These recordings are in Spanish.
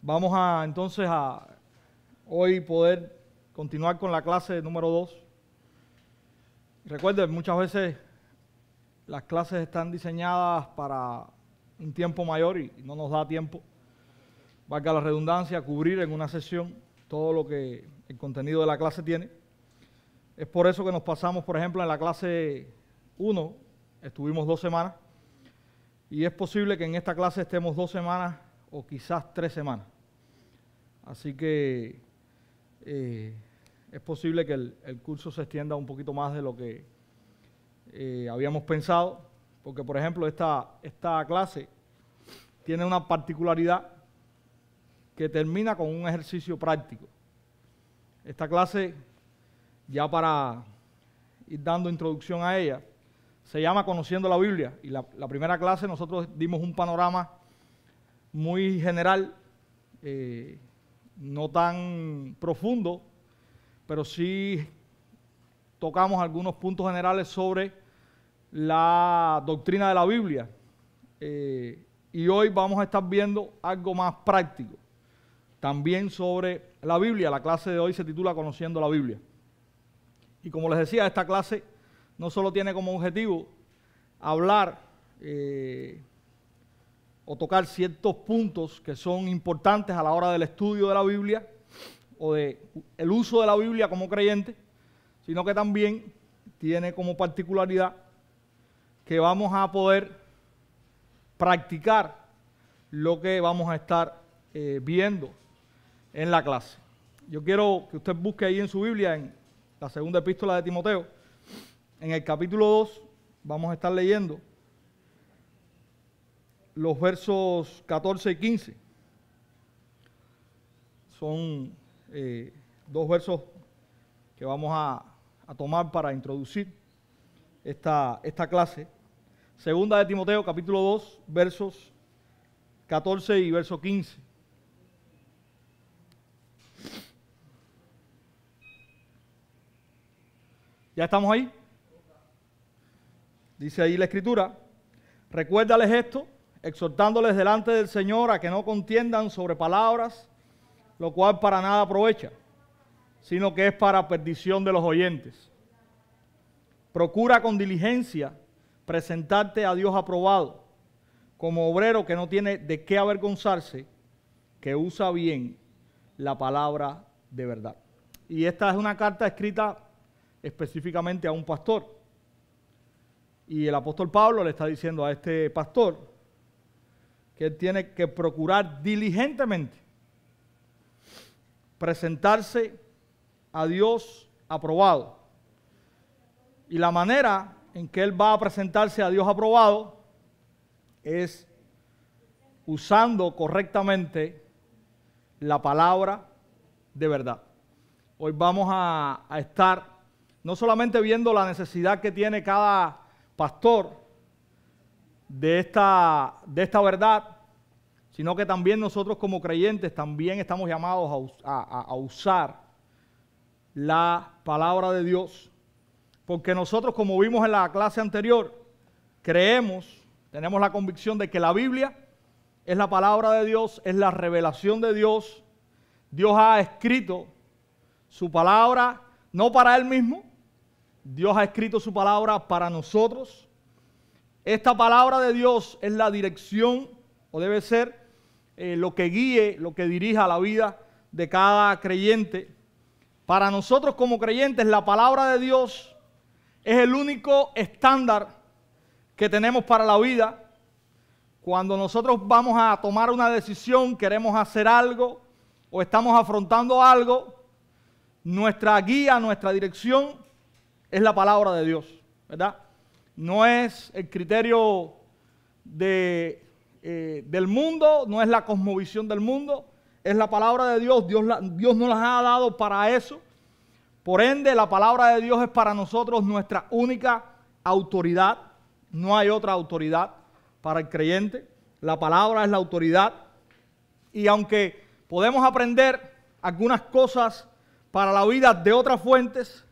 Vamos entonces a hoy poder continuar con la clase número 2. Recuerden, muchas veces las clases están diseñadas para un tiempo mayor y no nos da tiempo, valga la redundancia, cubrir en una sesión todo lo que el contenido de la clase tiene. Es por eso que nos pasamos, por ejemplo, en la clase 1, estuvimos 2 semanas, y es posible que en esta clase estemos 2 semanas o quizás 3 semanas. Así que es posible que el curso se extienda un poquito más de lo que habíamos pensado, porque por ejemplo esta clase tiene una particularidad que termina con un ejercicio práctico. Esta clase, ya para ir dando introducción a ella, se llama Conociendo la Biblia, y la primera clase nosotros dimos un panorama muy general, no tan profundo, pero sí tocamos algunos puntos generales sobre la doctrina de la Biblia. Y hoy vamos a estar viendo algo más práctico, también sobre la Biblia. La clase de hoy se titula Conociendo la Biblia. Y como les decía, esta clase no solo tiene como objetivo hablar o tocar ciertos puntos que son importantes a la hora del estudio de la Biblia o del uso de la Biblia como creyente, sino que también tiene como particularidad que vamos a poder practicar lo que vamos a estar viendo en la clase. Yo quiero que usted busque ahí en su Biblia, en la segunda epístola de Timoteo, en el capítulo 2, vamos a estar leyendo los versos 14 y 15. Son 2 versos que vamos a tomar para introducir esta clase. Segunda de Timoteo, capítulo 2, versos 14 y verso 15. ¿Ya estamos ahí? Dice ahí la Escritura: recuérdales esto, exhortándoles delante del Señor a que no contiendan sobre palabras, lo cual para nada aprovecha, sino que es para perdición de los oyentes. Procura con diligencia presentarte a Dios aprobado, como obrero que no tiene de qué avergonzarse, que usa bien la palabra de verdad. Y esta es una carta escrita específicamente a un pastor. Y el apóstol Pablo le está diciendo a este pastor que él tiene que procurar diligentemente presentarse a Dios aprobado. Y la manera en que él va a presentarse a Dios aprobado es usando correctamente la palabra de verdad. Hoy vamos a estar no solamente viendo la necesidad que tiene cada pastor de esta verdad, sino que también nosotros como creyentes también estamos llamados a usar la palabra de Dios, porque nosotros, como vimos en la clase anterior, tenemos la convicción de que la Biblia es la palabra de Dios, es la revelación de Dios. Dios ha escrito su palabra no para Él mismo, Dios ha escrito su palabra para nosotros. Esta palabra de Dios es la dirección, o debe ser lo que guíe, lo que dirija la vida de cada creyente. Para nosotros como creyentes, la palabra de Dios es el único estándar que tenemos para la vida. Cuando nosotros vamos a tomar una decisión, queremos hacer algo o estamos afrontando algo, nuestra guía, nuestra dirección es la palabra de Dios, ¿verdad? No es el criterio del mundo, no es la cosmovisión del mundo, es la palabra de Dios. Dios nos las ha dado para eso. Por ende, la palabra de Dios es para nosotros nuestra única autoridad. No hay otra autoridad para el creyente. La palabra es la autoridad. Y aunque podemos aprender algunas cosas para la vida de otras fuentes,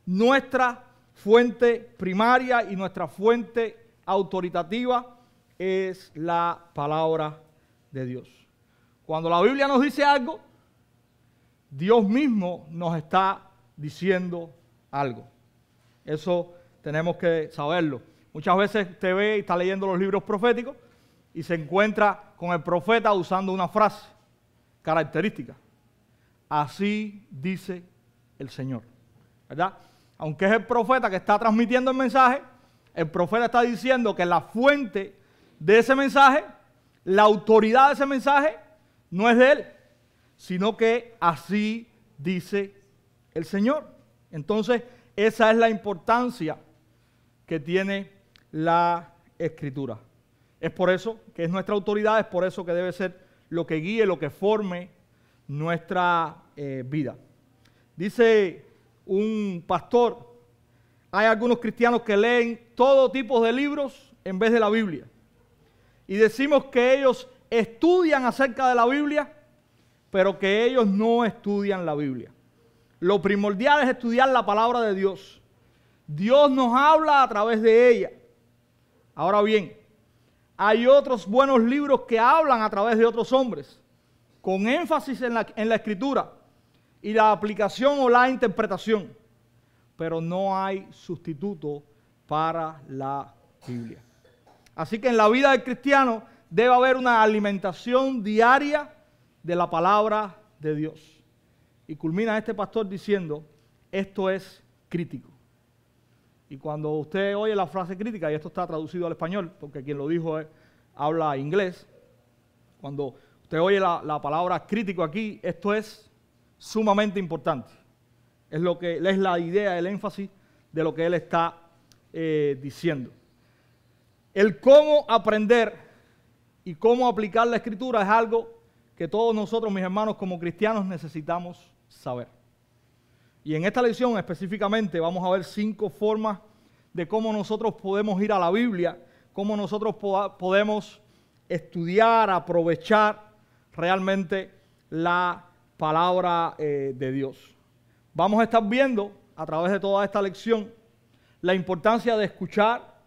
nuestra fuente primaria y nuestra fuente autoritativa es la palabra de Dios. Cuando la Biblia nos dice algo, Dios mismo nos está diciendo algo. Eso tenemos que saberlo. Muchas veces usted ve y está leyendo los libros proféticos y se encuentra con el profeta usando una frase característica. Así dice el Señor, ¿verdad? Aunque es el profeta que está transmitiendo el mensaje, el profeta está diciendo que la fuente de ese mensaje, la autoridad de ese mensaje, no es de él, sino que así dice el Señor. Entonces, esa es la importancia que tiene la Escritura. Es por eso que es nuestra autoridad, es por eso que debe ser lo que guíe, lo que forme nuestra vida. Dice un pastor, hay algunos cristianos que leen todo tipo de libros en vez de la Biblia. Y decimos que ellos estudian acerca de la Biblia, pero que ellos no estudian la Biblia. Lo primordial es estudiar la palabra de Dios. Dios nos habla a través de ella. Ahora bien, hay otros buenos libros que hablan a través de otros hombres, con énfasis en la Escritura y la aplicación o la interpretación, pero no hay sustituto para la Biblia. Así que en la vida del cristiano debe haber una alimentación diaria de la palabra de Dios. Y culmina este pastor diciendo, esto es crítico. Y cuando usted oye la frase crítica, y esto está traducido al español, porque quien lo dijo habla inglés, cuando usted oye la palabra crítico aquí, esto es sumamente importante. Es la idea, el énfasis de lo que él está diciendo. El cómo aprender y cómo aplicar la Escritura es algo que todos nosotros, mis hermanos, como cristianos necesitamos saber. Y en esta lección específicamente vamos a ver 5 formas de cómo nosotros podemos ir a la Biblia, cómo nosotros podemos estudiar, aprovechar realmente la palabra de Dios. Vamos a estar viendo a través de toda esta lección la importancia de escuchar,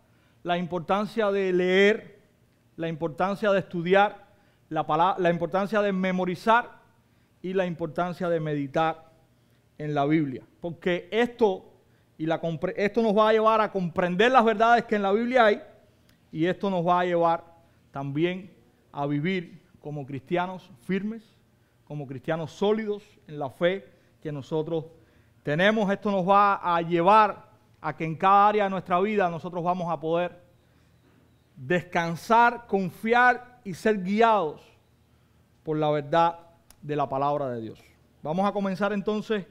la importancia de leer, la importancia de estudiar, la importancia de memorizar y la importancia de meditar en la Biblia. Porque esto nos va a llevar a comprender las verdades que en la Biblia hay, y esto nos va a llevar también a vivir como cristianos firmes, como cristianos sólidos en la fe que nosotros tenemos. Esto nos va a llevar a que en cada área de nuestra vida nosotros vamos a poder descansar, confiar y ser guiados por la verdad de la palabra de Dios. Vamos a comenzar entonces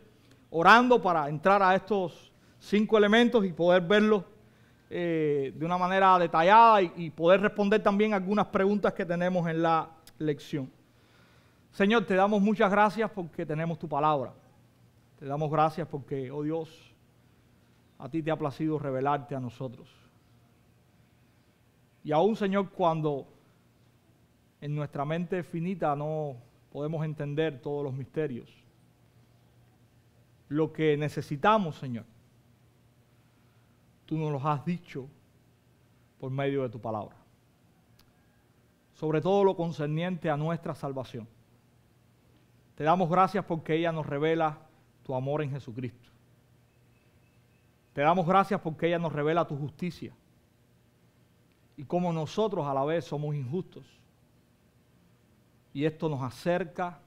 orando para entrar a estos 5 elementos y poder verlos de una manera detallada y poder responder también algunas preguntas que tenemos en la lección. Señor, te damos muchas gracias porque tenemos tu palabra. Te damos gracias porque, oh Dios, a ti te ha placido revelarte a nosotros. Y aún, Señor, cuando en nuestra mente finita no podemos entender todos los misterios, lo que necesitamos, Señor, tú nos los has dicho por medio de tu palabra. Sobre todo lo concerniente a nuestra salvación. Te damos gracias porque ella nos revela tu amor en Jesucristo. Te damos gracias porque ella nos revela tu justicia. Y cómo nosotros a la vez somos injustos. Y esto nos acerca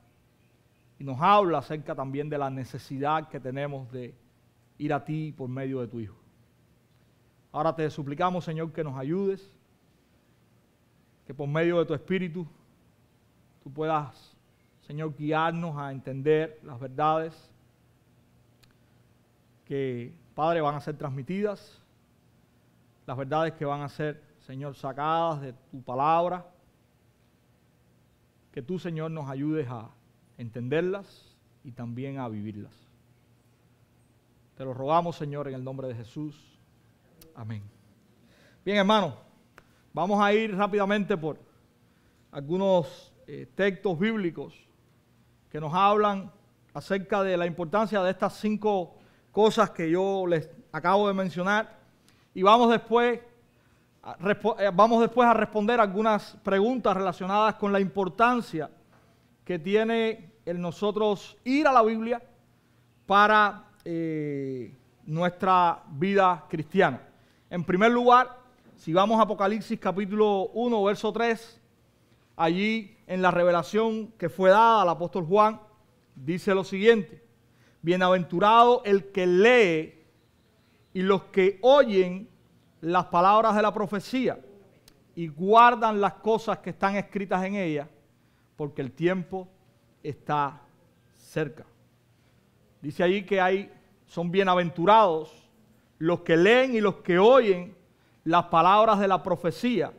y nos habla acerca también de la necesidad que tenemos de ir a ti por medio de tu Hijo. Ahora te suplicamos, Señor, que nos ayudes, que por medio de tu Espíritu tú puedas, Señor, guiarnos a entender las verdades que, Padre, van a ser transmitidas, las verdades que van a ser, Señor, sacadas de tu palabra, que tú, Señor, nos ayudes a entenderlas y también a vivirlas. Te lo rogamos, Señor, en el nombre de Jesús. Amén. Bien, hermanos, vamos a ir rápidamente por algunos textos bíblicos que nos hablan acerca de la importancia de estas 5 cosas que yo les acabo de mencionar, y vamos después a responder algunas preguntas relacionadas con la importancia que tiene el nosotros ir a la Biblia para nuestra vida cristiana. En primer lugar, si vamos a Apocalipsis capítulo 1, verso 3, allí en la revelación que fue dada al apóstol Juan, dice lo siguiente: bienaventurado el que lee y los que oyen las palabras de la profecía y guardan las cosas que están escritas en ella, porque el tiempo está cerca. Dice allí que son bienaventurados los que leen y los que oyen las palabras de la profecía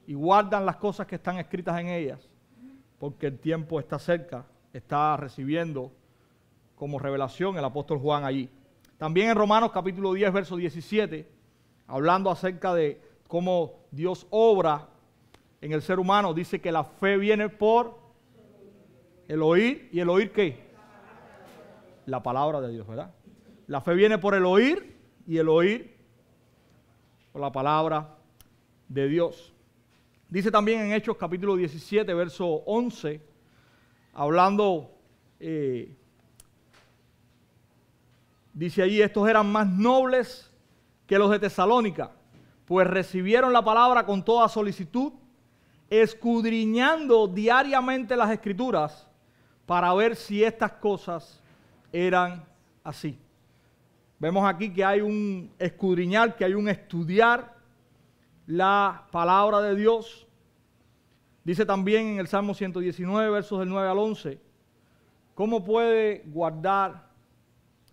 y guardan las cosas que están escritas en ellas, porque el tiempo está cerca. Está recibiendo como revelación el apóstol Juan allí. También en Romanos capítulo 10, verso 17, hablando acerca de cómo Dios obra en el ser humano, dice que la fe viene por el oír. ¿Y el oír qué? La palabra de Dios, ¿verdad? La fe viene por el oír y el oír por la palabra de Dios. Dice también en Hechos capítulo 17, verso 11, hablando, dice allí: estos eran más nobles que los de Tesalónica, pues recibieron la palabra con toda solicitud, escudriñando diariamente las Escrituras para ver si estas cosas eran así. Vemos aquí que hay un escudriñar, que hay un estudiar la palabra de Dios. Dice también en el Salmo 119, versos del 9 al 11, ¿cómo puede guardar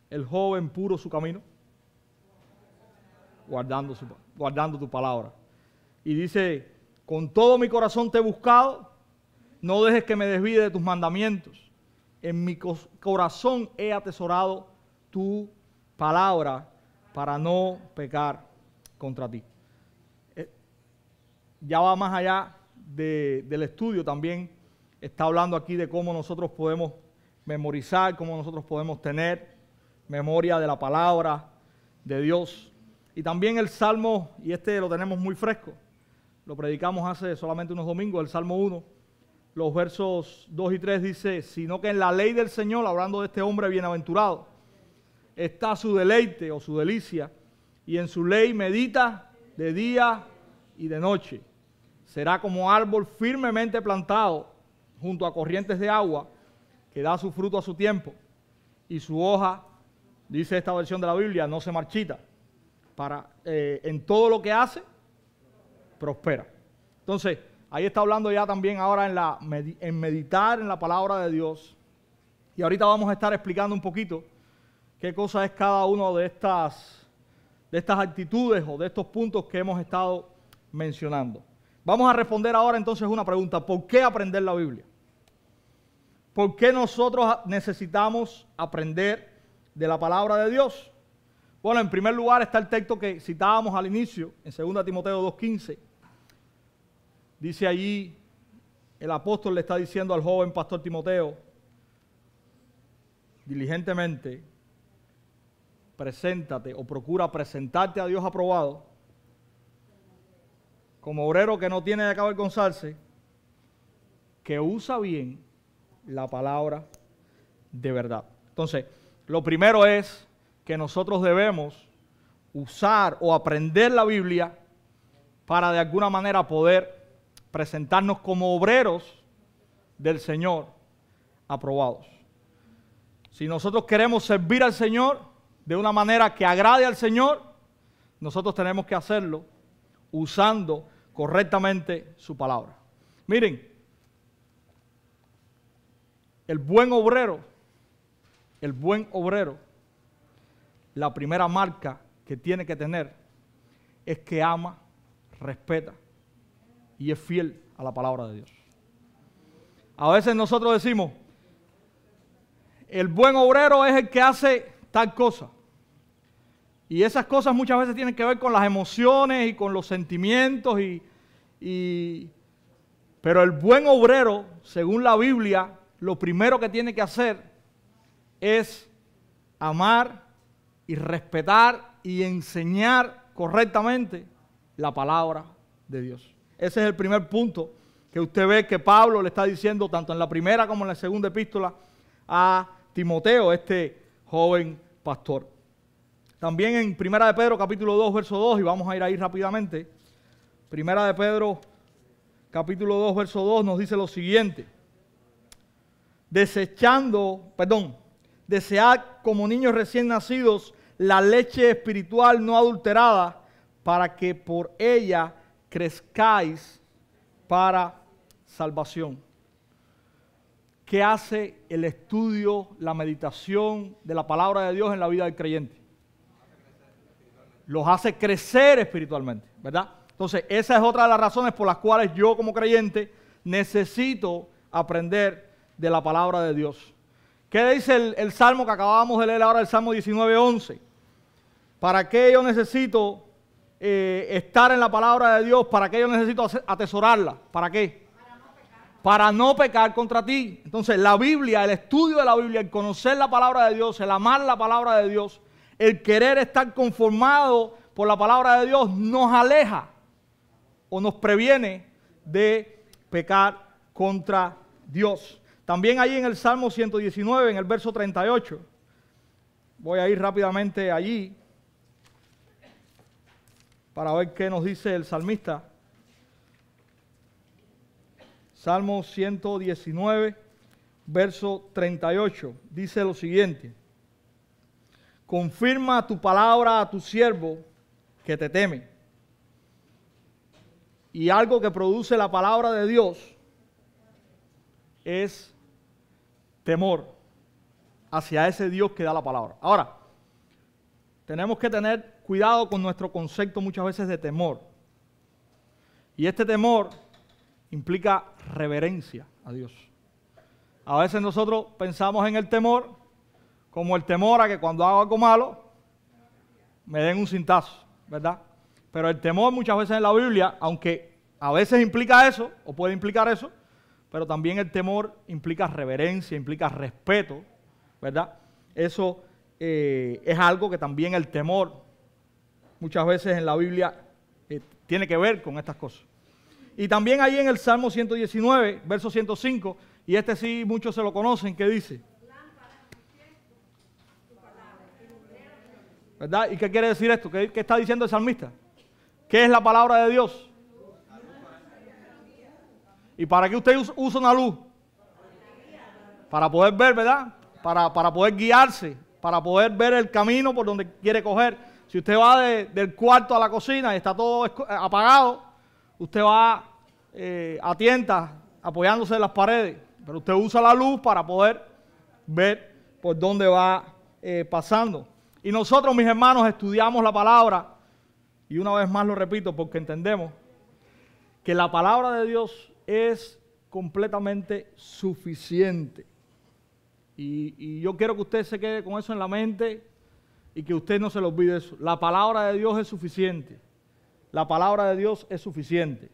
el joven puro su camino? Guardando tu palabra. Y dice: con todo mi corazón te he buscado, no dejes que me desvíe de tus mandamientos. En mi corazón he atesorado tu palabra para no pecar contra ti. Ya va más allá del estudio, también está hablando aquí de cómo nosotros podemos memorizar, cómo nosotros podemos tener memoria de la palabra de Dios. Y también el Salmo, y este lo tenemos muy fresco, lo predicamos hace solamente unos domingos, el Salmo 1, los versos 2 y 3 dice: sino que en la ley del Señor, hablando de este hombre bienaventurado, está su deleite o su delicia, y en su ley medita de día y de noche. Será como árbol firmemente plantado junto a corrientes de agua, que da su fruto a su tiempo, y su hoja, dice esta versión de la Biblia, no se marchita. En todo lo que hace, prospera. Entonces, ahí está hablando ya también ahora en meditar en la palabra de Dios. Y ahorita vamos a estar explicando un poquito qué cosa es cada uno de estas actitudes o de estos puntos que hemos estado mencionando. Vamos a responder ahora entonces una pregunta: ¿por qué aprender la Biblia? ¿Por qué nosotros necesitamos aprender de la palabra de Dios? Bueno, en primer lugar está el texto que citábamos al inicio, en 2 Timoteo 2:15. Dice allí, el apóstol le está diciendo al joven pastor Timoteo: diligentemente preséntate o procura presentarte a Dios aprobado, como obrero que no tiene de qué avergonzarse, que usa bien la palabra de verdad. Entonces, lo primero es que nosotros debemos usar o aprender la Biblia para de alguna manera poder presentarnos como obreros del Señor aprobados. Si nosotros queremos servir al Señor de una manera que agrade al Señor, nosotros tenemos que hacerlo usando correctamente su palabra. Miren, el buen obrero, la primera marca que tiene que tener es que ama, respeta y es fiel a la palabra de Dios. A veces nosotros decimos: el buen obrero es el que hace tal cosa. Y esas cosas muchas veces tienen que ver con las emociones y con los sentimientos. Pero el buen obrero, según la Biblia, lo primero que tiene que hacer es amar y respetar y enseñar correctamente la palabra de Dios. Ese es el primer punto que usted ve que Pablo le está diciendo tanto en la primera como en la segunda epístola a Timoteo, este joven pastor. También en Primera de Pedro, capítulo 2, verso 2, y vamos a ir ahí rápidamente. Primera de Pedro, capítulo 2, verso 2, nos dice lo siguiente. Desead como niños recién nacidos la leche espiritual no adulterada, para que por ella crezcáis para salvación. ¿Qué hace el estudio, la meditación de la palabra de Dios en la vida del creyente? Los hace crecer espiritualmente, ¿verdad? Entonces, esa es otra de las razones por las cuales yo como creyente necesito aprender de la palabra de Dios. ¿Qué dice el Salmo que acabamos de leer ahora, el Salmo 19:11? ¿Para qué yo necesito estar en la palabra de Dios? ¿Para qué yo necesito atesorarla? ¿Para qué? Para no pecar contra ti. Entonces, la Biblia, el estudio de la Biblia, el conocer la palabra de Dios, el amar la palabra de Dios, el querer estar conformado por la palabra de Dios, nos aleja o nos previene de pecar contra Dios. También ahí en el Salmo 119, en el verso 38, voy a ir rápidamente allí para ver qué nos dice el salmista. Salmo 119, verso 38, dice lo siguiente. Confirma tu palabra a tu siervo que te teme. Y algo que produce la palabra de Dios es temor hacia ese Dios que da la palabra. Ahora, tenemos que tener cuidado con nuestro concepto muchas veces de temor. Y este temor implica reverencia a Dios. A veces nosotros pensamos en el temor como el temor a que cuando hago algo malo me den un cintazo, ¿verdad? Pero el temor muchas veces en la Biblia, aunque a veces implica eso, o puede implicar eso, pero también el temor implica reverencia, implica respeto, ¿verdad? Eso es algo que también el temor muchas veces en la Biblia tiene que ver con estas cosas. Y también ahí en el Salmo 119, verso 105, y este sí muchos se lo conocen, que dice, ¿verdad? ¿Y qué quiere decir esto? ¿Qué está diciendo el salmista? ¿Qué es la palabra de Dios? ¿Y para qué usted usa una luz? Para poder ver, ¿verdad? Para poder guiarse, para poder ver el camino por donde quiere coger. Si usted va del cuarto a la cocina y está todo apagado, usted va a tientas apoyándose en las paredes, pero usted usa la luz para poder ver por dónde va pasando. Y nosotros, mis hermanos, estudiamos la palabra, y una vez más lo repito porque entendemos que la palabra de Dios es completamente suficiente. Y yo quiero que usted se quede con eso en la mente y que usted no se le olvide eso. La palabra de Dios es suficiente. La palabra de Dios es suficiente.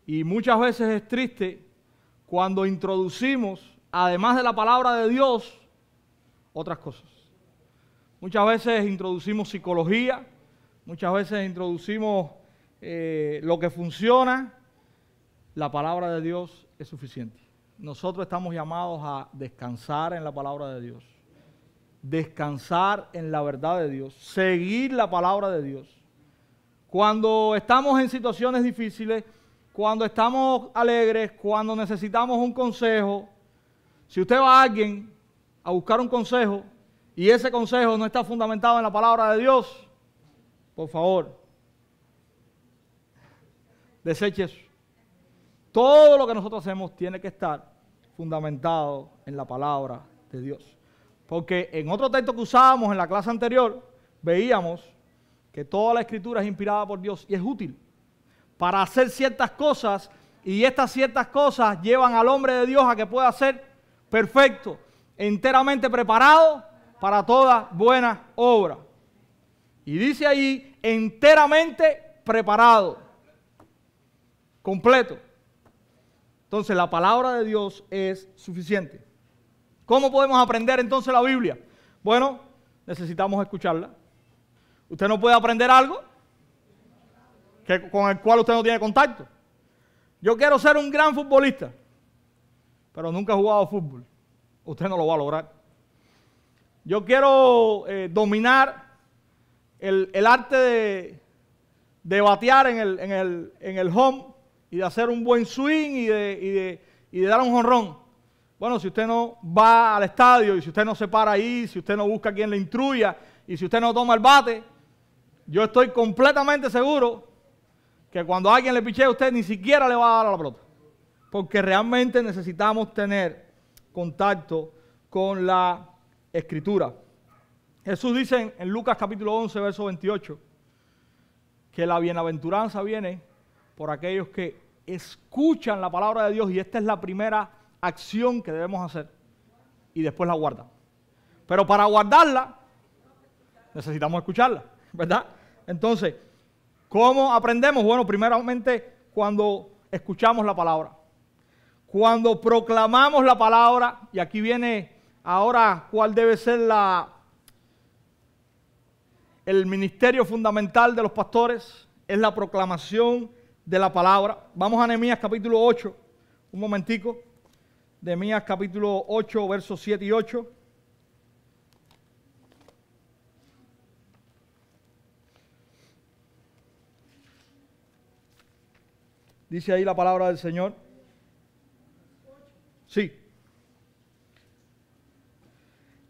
Y muchas veces es triste cuando introducimos, además de la palabra de Dios, otras cosas. Muchas veces introducimos psicología, muchas veces introducimos lo que funciona. La palabra de Dios es suficiente. Nosotros estamos llamados a descansar en la palabra de Dios, descansar en la verdad de Dios, seguir la palabra de Dios. Cuando estamos en situaciones difíciles, cuando estamos alegres, cuando necesitamos un consejo, si usted va a alguien a buscar un consejo y ese consejo no está fundamentado en la palabra de Dios, por favor, deseche eso. Todo lo que nosotros hacemos tiene que estar fundamentado en la palabra de Dios. Porque en otro texto que usábamos en la clase anterior, veíamos que toda la Escritura es inspirada por Dios y es útil para hacer ciertas cosas, y estas ciertas cosas llevan al hombre de Dios a que pueda ser perfecto, enteramente preparado para toda buena obra. Y dice ahí, enteramente preparado, completo. Entonces la palabra de Dios es suficiente. ¿Cómo podemos aprender entonces la Biblia? Bueno, necesitamos escucharla. Usted no puede aprender algo con el cual usted no tiene contacto. Yo quiero ser un gran futbolista, pero nunca he jugado fútbol. Usted no lo va a lograr. Yo quiero dominar el arte de batear en el home y de hacer un buen swing y de dar un jonrón. Bueno, si usted no va al estadio y si usted no se para ahí, si usted no busca a quien le instruya y si usted no toma el bate, yo estoy completamente seguro que cuando alguien le pichee a usted ni siquiera le va a dar a la pelota. Porque realmente necesitamos tener contacto con la Escritura. Jesús dice en Lucas capítulo 11, verso 28, que la bienaventuranza viene por aquellos que escuchan la palabra de Dios, y esta es la primera acción que debemos hacer, y después la guardan. Pero para guardarla, necesitamos escucharla, ¿verdad? Entonces, ¿cómo aprendemos? Bueno, primeramente cuando escuchamos la palabra. Cuando proclamamos la palabra, y aquí viene ahora cuál debe ser el ministerio fundamental de los pastores, es la proclamación de la palabra. Vamos a Nehemías capítulo 8, un momentico. Nehemías capítulo 8, versos 7 y 8. Dice ahí la palabra del Señor. Sí.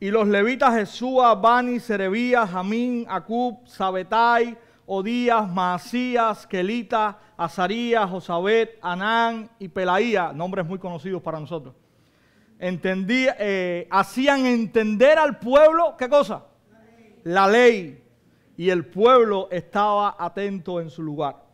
Y los levitas Jesúa, Bani, Serebías, Jamín, Acub, Sabetai, Odías, Maasías, Kelita, Azarías, Josabet, Anán y Pelaía, nombres muy conocidos para nosotros, hacían entender al pueblo, ¿qué cosa? La ley. Y el pueblo estaba atento en su lugar.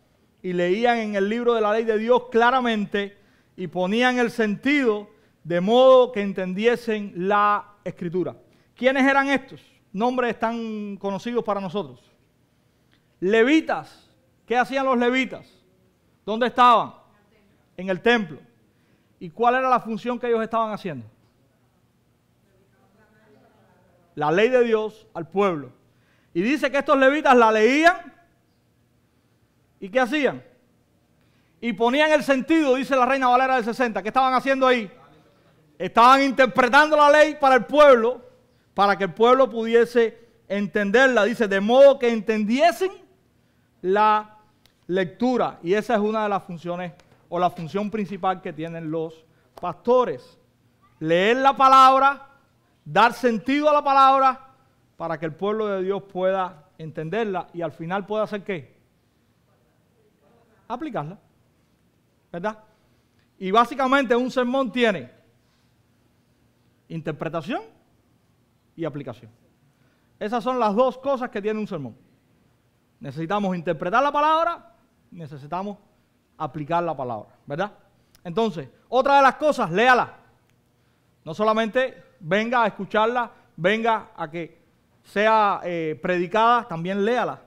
Y leían en el libro de la ley de Dios claramente y ponían el sentido de modo que entendiesen la Escritura. ¿Quiénes eran estos? Nombres tan conocidos para nosotros. Levitas. ¿Qué hacían los levitas? ¿Dónde estaban? En el templo. ¿Y cuál era la función que ellos estaban haciendo? La ley de Dios al pueblo. Y dice que estos levitas la leían. ¿Y qué hacían? Y ponían el sentido, dice la Reina Valera del 60. ¿Qué estaban haciendo ahí? Estaban interpretando la ley para el pueblo, para que el pueblo pudiese entenderla. Dice, de modo que entendiesen la lectura. Y esa es una de las funciones, o la función principal que tienen los pastores. Leer la palabra, dar sentido a la palabra, para que el pueblo de Dios pueda entenderla y al final pueda hacer ¿qué? Aplicarla, ¿verdad? Y básicamente un sermón tiene interpretación y aplicación. Esas son las dos cosas que tiene un sermón. Necesitamos interpretar la palabra, necesitamos aplicar la palabra, ¿verdad? Entonces, otra de las cosas, léala. No solamente venga a escucharla, venga a que sea predicada, también léala.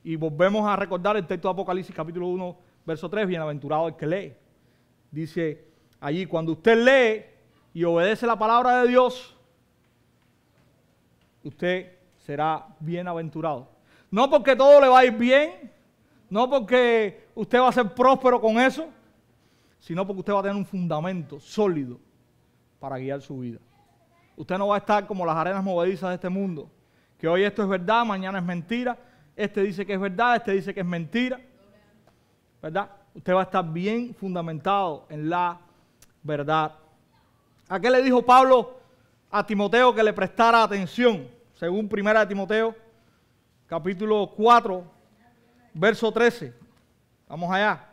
Y volvemos a recordar el texto de Apocalipsis capítulo 1, verso 3, bienaventurado el que lee. Dice allí, cuando usted lee y obedece la palabra de Dios, usted será bienaventurado. No porque todo le va a ir bien, no porque usted va a ser próspero con eso, sino porque usted va a tener un fundamento sólido para guiar su vida. Usted no va a estar como las arenas movedizas de este mundo, que hoy esto es verdad, mañana es mentira. Este dice que es verdad, este dice que es mentira, ¿verdad? Usted va a estar bien fundamentado en la verdad. ¿A qué le dijo Pablo a Timoteo que le prestara atención? Según 1 Timoteo, capítulo 4, verso 13. Vamos allá.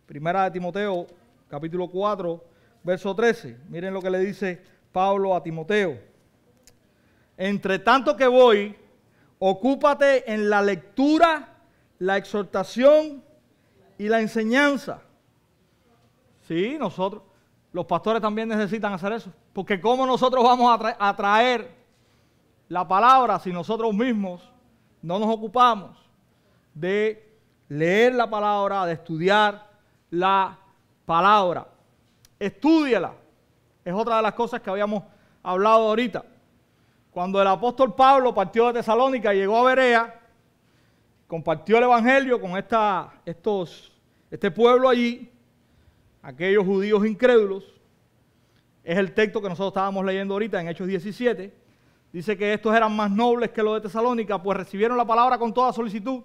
1 Timoteo, capítulo 4, verso 13. Miren lo que le dice Pablo a Timoteo. Entre tanto que voy, ocúpate en la lectura, la exhortación y la enseñanza. Sí, nosotros, los pastores también necesitan hacer eso. Porque ¿cómo nosotros vamos a traer la palabra si nosotros mismos no nos ocupamos de leer la palabra, de estudiar la palabra? Estúdiala. Es otra de las cosas que habíamos hablado ahorita. Cuando el apóstol Pablo partió de Tesalónica y llegó a Berea, compartió el evangelio con estos Este pueblo allí, aquellos judíos incrédulos, es el texto que nosotros estábamos leyendo ahorita en Hechos 17. Dice que estos eran más nobles que los de Tesalónica, pues recibieron la palabra con toda solicitud,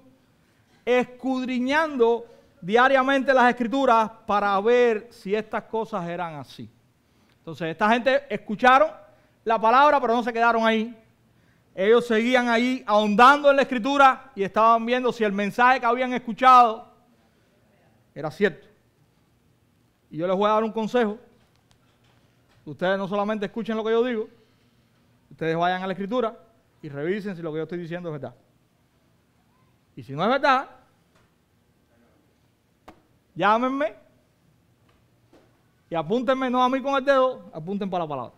escudriñando diariamente las Escrituras para ver si estas cosas eran así. Entonces, esta gente escucharon la palabra, pero no se quedaron ahí. Ellos seguían ahí ahondando en la Escritura y estaban viendo si el mensaje que habían escuchado era cierto. Y yo les voy a dar un consejo. Ustedes no solamente escuchen lo que yo digo, ustedes vayan a la Escritura y revisen si lo que yo estoy diciendo es verdad. Y si no es verdad, llámenme y apúntenme, no a mí con el dedo, apunten para la palabra.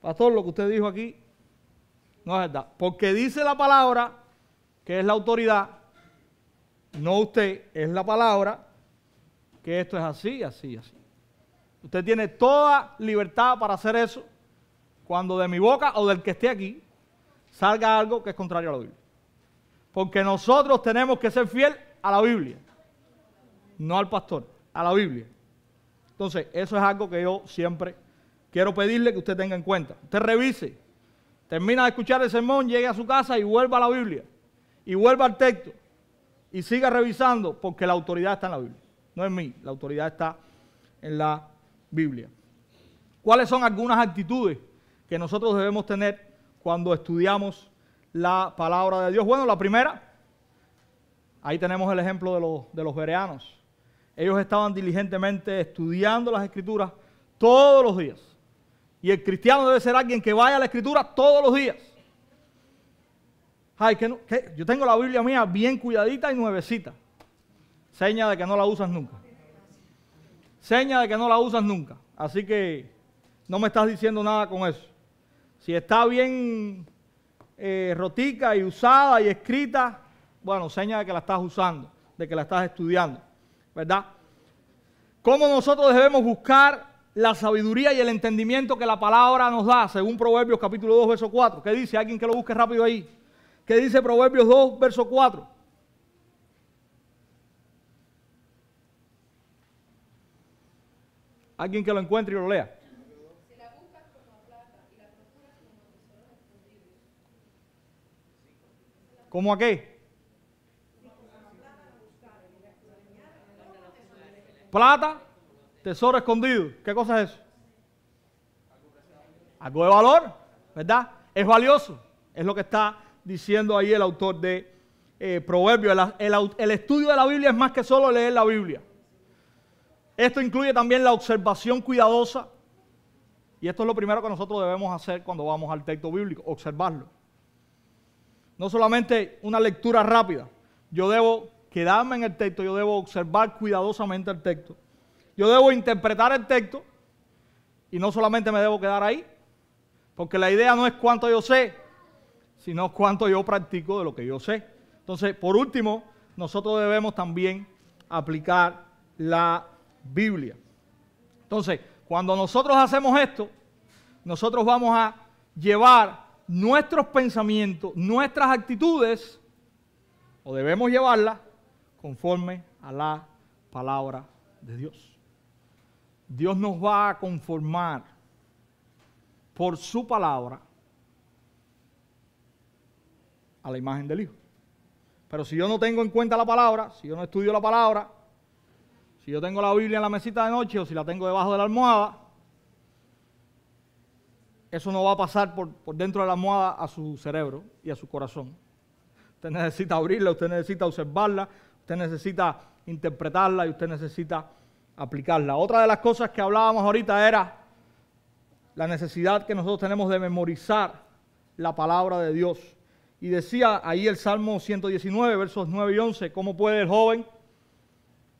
Pastor, lo que usted dijo aquí no es verdad. Porque dice la palabra, que es la autoridad, no usted, es la palabra, que esto es así, así, así. Usted tiene toda libertad para hacer eso cuando de mi boca o del que esté aquí salga algo que es contrario a la Biblia. Porque nosotros tenemos que ser fiel a la Biblia, no al pastor, a la Biblia. Entonces, eso es algo que yo siempre quiero pedirle que usted tenga en cuenta. Usted revise, termina de escuchar el sermón, llegue a su casa y vuelva a la Biblia. Y vuelva al texto. Y siga revisando, porque la autoridad está en la Biblia. No es mí, la autoridad está en la Biblia. ¿Cuáles son algunas actitudes que nosotros debemos tener cuando estudiamos la palabra de Dios? Bueno, la primera, ahí tenemos el ejemplo de los bereanos. Ellos estaban diligentemente estudiando las Escrituras todos los días. Y el cristiano debe ser alguien que vaya a la Escritura todos los días. Ay, que yo tengo la Biblia mía bien cuidadita y nuevecita. Seña de que no la usas nunca. Seña de que no la usas nunca. Así que no me estás diciendo nada con eso. Si está bien rotica y usada y escrita, bueno, seña de que la estás usando, de que la estás estudiando, ¿verdad? ¿Cómo nosotros debemos buscar la sabiduría y el entendimiento que la palabra nos da, según Proverbios capítulo 2, verso 4? ¿Qué dice? Alguien que lo busque rápido ahí. ¿Qué dice Proverbios 2, verso 4? Alguien que lo encuentre y lo lea. Si la buscas como plata y la procuras como tesoros escondidos. ¿Cómo a qué? Plata, tesoro escondido. ¿Qué cosa es eso? Algo de valor, ¿verdad? Es valioso. Es lo que está diciendo ahí el autor de Proverbios. El estudio de la Biblia es más que solo leer la Biblia. Esto incluye también la observación cuidadosa. Y esto es lo primero que nosotros debemos hacer cuando vamos al texto bíblico, observarlo. No solamente una lectura rápida. Yo debo quedarme en el texto, yo debo observar cuidadosamente el texto. Yo debo interpretar el texto y no solamente me debo quedar ahí, porque la idea no es cuánto yo sé, sino cuánto yo practico de lo que yo sé. Entonces, por último, nosotros debemos también aplicar la Biblia. Entonces, cuando nosotros hacemos esto, nosotros vamos a llevar nuestros pensamientos, nuestras actitudes, o debemos llevarlas conforme a la palabra de Dios. Dios nos va a conformar por su palabra a la imagen del Hijo. Pero si yo no tengo en cuenta la palabra, si yo no estudio la palabra, si yo tengo la Biblia en la mesita de noche o si la tengo debajo de la almohada, eso no va a pasar por dentro de la almohada a su cerebro y a su corazón. Usted necesita abrirla, usted necesita observarla, usted necesita interpretarla y usted necesita aplicarla. Otra de las cosas que hablábamos ahorita era la necesidad que nosotros tenemos de memorizar la palabra de Dios. Y decía ahí el Salmo 119, versos 9 y 11, ¿cómo puede el joven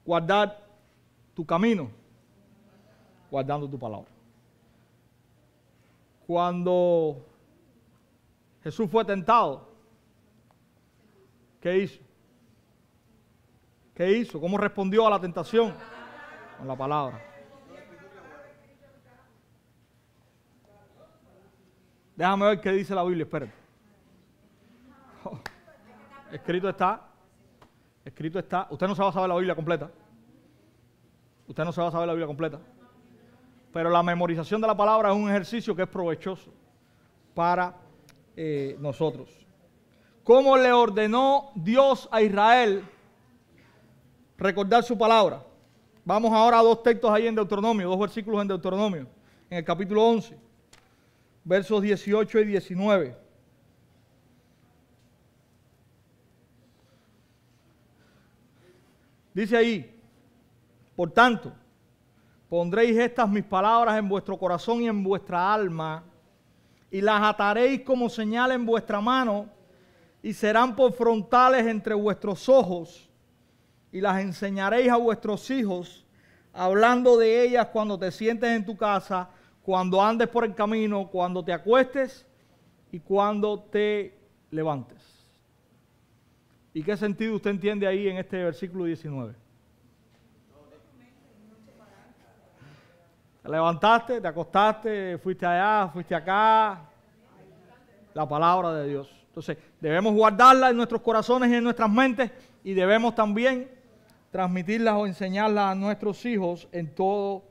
guardar tu camino? Guardando tu palabra. Cuando Jesús fue tentado, ¿qué hizo? ¿Qué hizo? ¿Cómo respondió a la tentación? Con la palabra. Déjame ver qué dice la Biblia, espérate. Oh, escrito está Escrito está. Usted no se va a saber la Biblia completa. Usted no se va a saber la Biblia completa. Pero la memorización de la palabra es un ejercicio que es provechoso para nosotros. ¿Cómo le ordenó Dios a Israel recordar su palabra? Vamos ahora a dos textos ahí en Deuteronomio, dos versículos en Deuteronomio, en el capítulo 11, versos 18 y 19. Dice ahí, por tanto, pondréis estas mis palabras en vuestro corazón y en vuestra alma, y las ataréis como señal en vuestra mano, y serán por frontales entre vuestros ojos, y las enseñaréis a vuestros hijos, hablando de ellas cuando te sientes en tu casa, cuando andes por el camino, cuando te acuestes y cuando te levantes. ¿Y qué sentido usted entiende ahí en este versículo 19? Te levantaste, te acostaste, fuiste allá, fuiste acá. La palabra de Dios. Entonces, debemos guardarla en nuestros corazones y en nuestras mentes, y debemos también transmitirlas o enseñarlas a nuestros hijos en todo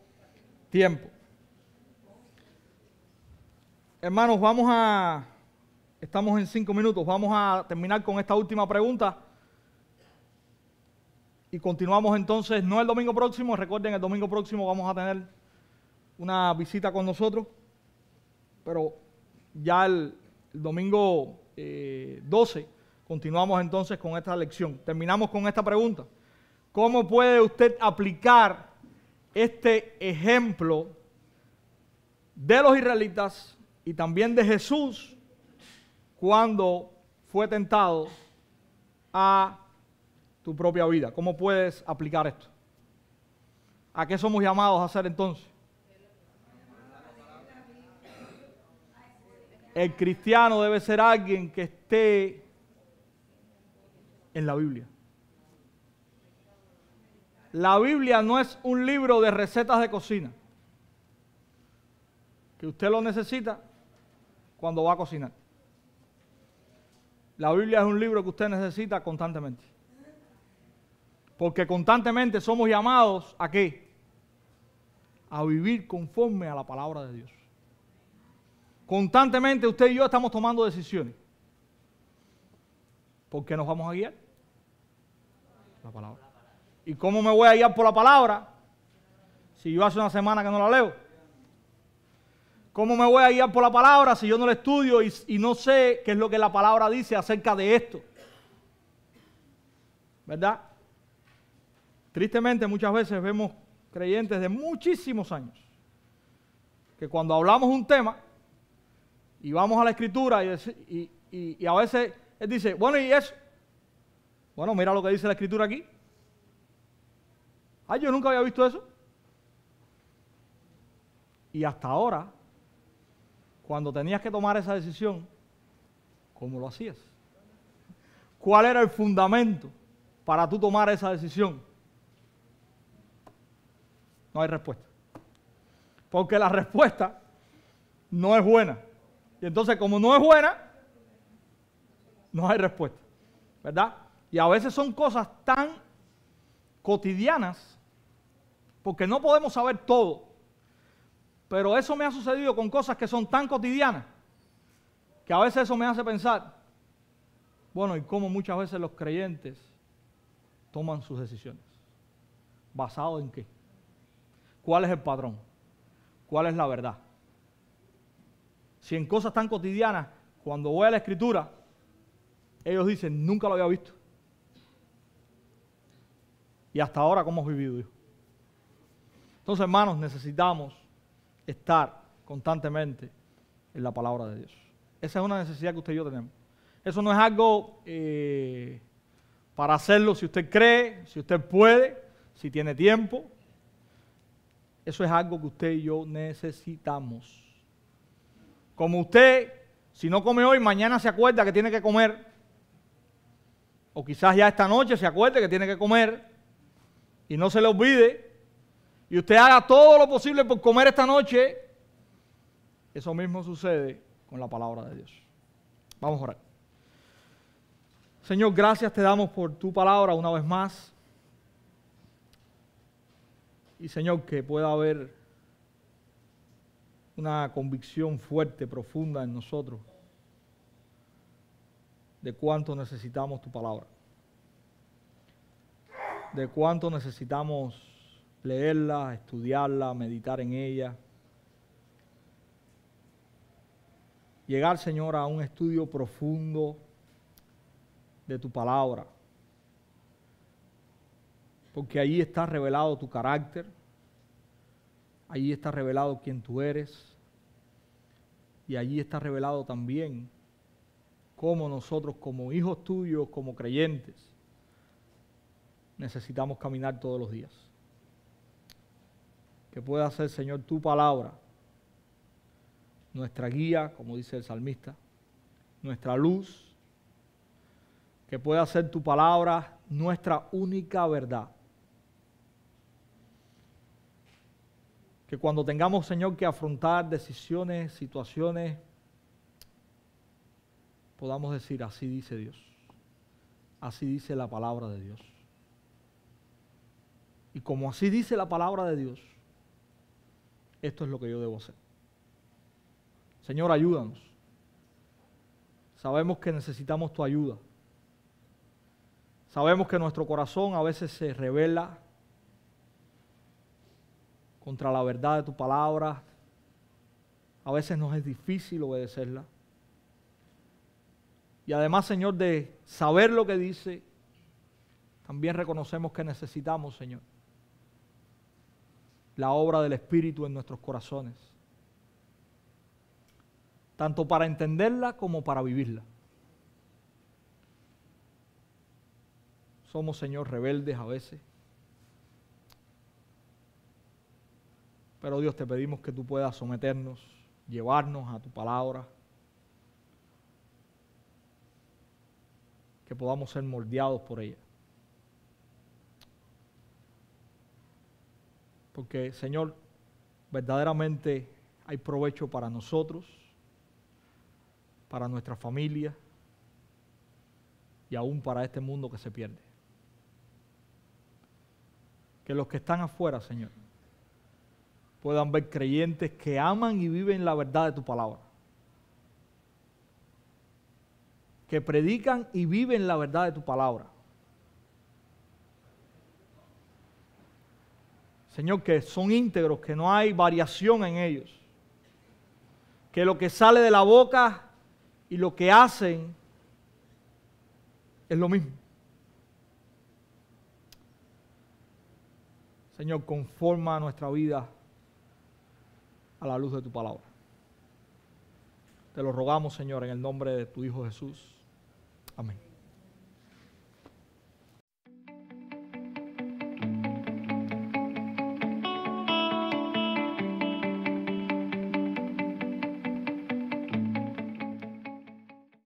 tiempo. Hermanos, estamos en 5 minutos, vamos a terminar con esta última pregunta y continuamos entonces, no el domingo próximo, recuerden, el domingo próximo vamos a tener una visita con nosotros, pero ya el domingo 12 continuamos entonces con esta lección. Terminamos con esta pregunta: ¿cómo puede usted aplicar este ejemplo de los israelitas y también de Jesús cuando fue tentado a tu propia vida? ¿Cómo puedes aplicar esto? ¿A qué somos llamados a hacer entonces? El cristiano debe ser alguien que esté en la Biblia. La Biblia no es un libro de recetas de cocina que usted lo necesita cuando va a cocinar. La Biblia es un libro que usted necesita constantemente. Porque constantemente somos llamados ¿a qué? A vivir conforme a la palabra de Dios. Constantemente usted y yo estamos tomando decisiones. ¿Por qué nos vamos a guiar? La palabra. ¿Y cómo me voy a guiar por la palabra si yo hace una semana que no la leo? ¿Cómo me voy a guiar por la palabra si yo no la estudio y no sé qué es lo que la palabra dice acerca de esto? ¿Verdad? Tristemente muchas veces vemos creyentes de muchísimos años que cuando hablamos un tema y vamos a la Escritura y a veces él dice, bueno, ¿y eso? Bueno, mira lo que dice la Escritura aquí. Ay, yo nunca había visto eso. Y hasta ahora, cuando tenías que tomar esa decisión, ¿cómo lo hacías? ¿Cuál era el fundamento para tú tomar esa decisión? No hay respuesta. Porque la respuesta no es buena. Y entonces, como no es buena, no hay respuesta. ¿Verdad? Y a veces son cosas tan cotidianas, porque no podemos saber todo. Pero eso me ha sucedido con cosas que son tan cotidianas, que a veces eso me hace pensar, bueno, y cómo muchas veces los creyentes toman sus decisiones. ¿Basado en qué? ¿Cuál es el patrón? ¿Cuál es la verdad? Si en cosas tan cotidianas, cuando voy a la Escritura, ellos dicen, nunca lo había visto. Y hasta ahora, ¿cómo has vivido, hijo? Entonces, hermanos, necesitamos estar constantemente en la palabra de Dios. Esa es una necesidad que usted y yo tenemos. Eso no es algo para hacerlo si usted cree, si usted puede, si tiene tiempo. Eso es algo que usted y yo necesitamos. Como usted, si no come hoy, mañana se acuerda que tiene que comer. O quizás ya esta noche se acuerde que tiene que comer y no se le olvide. Y usted haga todo lo posible por comer esta noche. Eso mismo sucede con la palabra de Dios. Vamos a orar. Señor, gracias te damos por tu palabra una vez más. Y Señor, que pueda haber una convicción fuerte, profunda en nosotros de cuánto necesitamos tu palabra, de cuánto necesitamos leerla, estudiarla, meditar en ella. Llegar, Señor, a un estudio profundo de tu palabra, porque allí está revelado tu carácter, allí está revelado quién tú eres, y allí está revelado también cómo nosotros como hijos tuyos, como creyentes, necesitamos caminar todos los días. Que pueda ser, Señor, tu palabra nuestra guía, como dice el salmista, nuestra luz, que pueda ser tu palabra nuestra única verdad. Que cuando tengamos, Señor, que afrontar decisiones, situaciones, podamos decir, así dice Dios, así dice la palabra de Dios. Y como así dice la palabra de Dios, esto es lo que yo debo hacer. Señor, ayúdanos. Sabemos que necesitamos tu ayuda. Sabemos que nuestro corazón a veces se rebela contra la verdad de tu palabra. A veces nos es difícil obedecerla. Y además, Señor, de saber lo que dice, también reconocemos que necesitamos, Señor, la obra del Espíritu en nuestros corazones, tanto para entenderla como para vivirla. Somos, Señor, rebeldes a veces, pero Dios, te pedimos que tú puedas someternos, llevarnos a tu palabra, que podamos ser moldeados por ella. Porque, Señor, verdaderamente hay provecho para nosotros, para nuestra familia y aún para este mundo que se pierde. Que los que están afuera, Señor, puedan ver creyentes que aman y viven la verdad de tu palabra, que predican y viven la verdad de tu palabra. Señor, que son íntegros, que no hay variación en ellos, que lo que sale de la boca y lo que hacen es lo mismo. Señor, conforma nuestra vida a la luz de tu palabra. Te lo rogamos, Señor, en el nombre de tu Hijo Jesús. Amén.